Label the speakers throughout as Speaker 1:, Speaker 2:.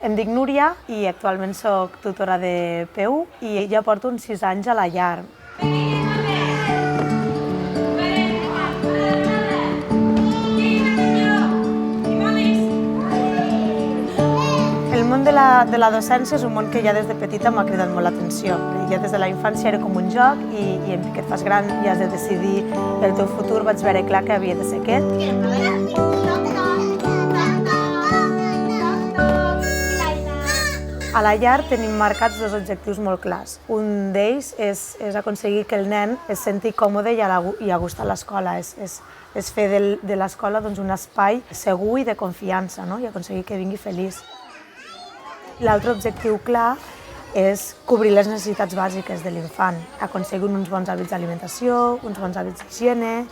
Speaker 1: Em dic Núria i actualment soc tutora de P1 i ja porto uns 6 anys a la llar. El món de la docència és un món que ja des de petita m'ha cridat molt l'atenció. Ja des de la infància era com un joc i que et fas gran i has de decidir el teu futur, vaig veure clar que havia de ser aquest. A la llar tenim marcats 2 objectius molt clars. Un d'ells és aconseguir que el nen es senti còmode i a gust a l'escola, és fer de l'escola un espai segur i de confiança, i aconseguir que vingui feliç. L'altre objectiu clar és cobrir les necessitats bàsiques de l'infant, aconseguir uns bons hàbits d'alimentació, uns bons hàbits d'higiene,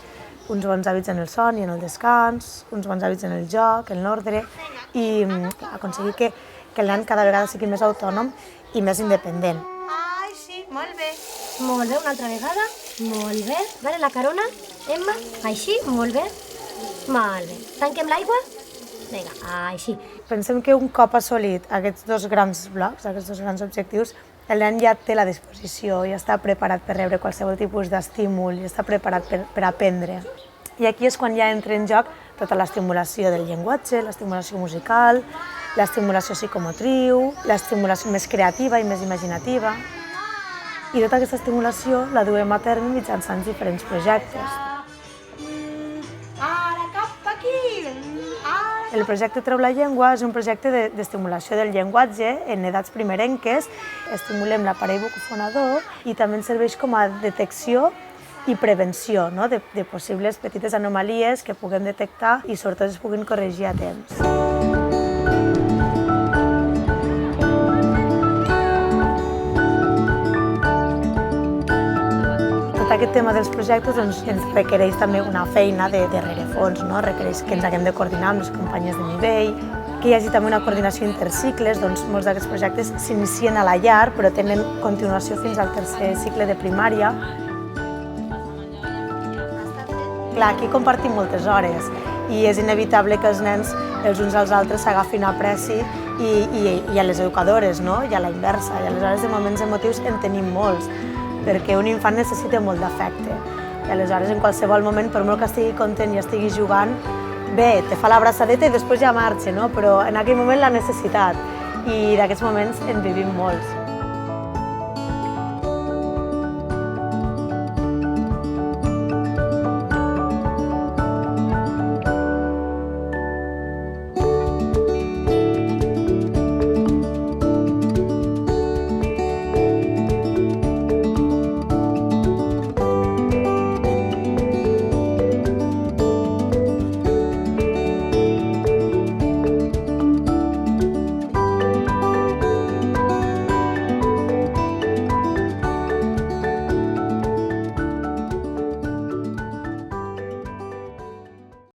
Speaker 1: uns bons hàbits en el son i en el descans, uns bons hàbits en el joc, en l'ordre, i aconseguir que el nen cada vegada sigui més autònom i més independent.
Speaker 2: Ai, sí, molt bé.
Speaker 3: Molt bé, una altra vegada. Molt bé. Vale, la carona, Emma. Així, molt bé. Molt bé. Tanquem l'aigua? Vinga, així.
Speaker 1: Pensem que un cop assolit aquests 2 grans blocs, aquests 2 grans objectius, el nen ja té la disposició, ja està preparat per rebre qualsevol tipus d'estímul, ja està preparat per aprendre. I aquí és quan ja entra en joc tota l'estimulació del llenguatge, l'estimulació musical, l'estimulació psicomotriu, l'estimulació més creativa i més imaginativa. I tota aquesta estimulació la duem a terme mitjançant diferents projectes.
Speaker 2: Ara cap aquí!
Speaker 1: El projecte Treu la llengua és un projecte d'estimulació del llenguatge en edats primerenques. Estimulem l'aparell bucofonador i també ens serveix com a detecció i prevenció de possibles petites anomalies que puguem detectar i sobretot es puguin corregir a temps. Tot aquest tema dels projectes ens requereix també una feina de rerefons, requereix que ens haguem de coordinar amb les companyes de nivell, que hi hagi també una coordinació intercicles, molts d'aquests projectes s'inicien a la llar però tenen continuació fins al 3è cicle de primària. Clar, aquí compartim moltes hores i és inevitable que els nens els uns als altres s'agafin a preci i a les educadores, i a la inversa. I aleshores de moments emotius en tenim molts, perquè un infant necessita molt d'afecte. I aleshores en qualsevol moment, per molt que estigui content i estigui jugant, bé, te fa l'abraçadeta i després ja marxa, però en aquell moment la necessitat. I d'aquests moments en vivim molts.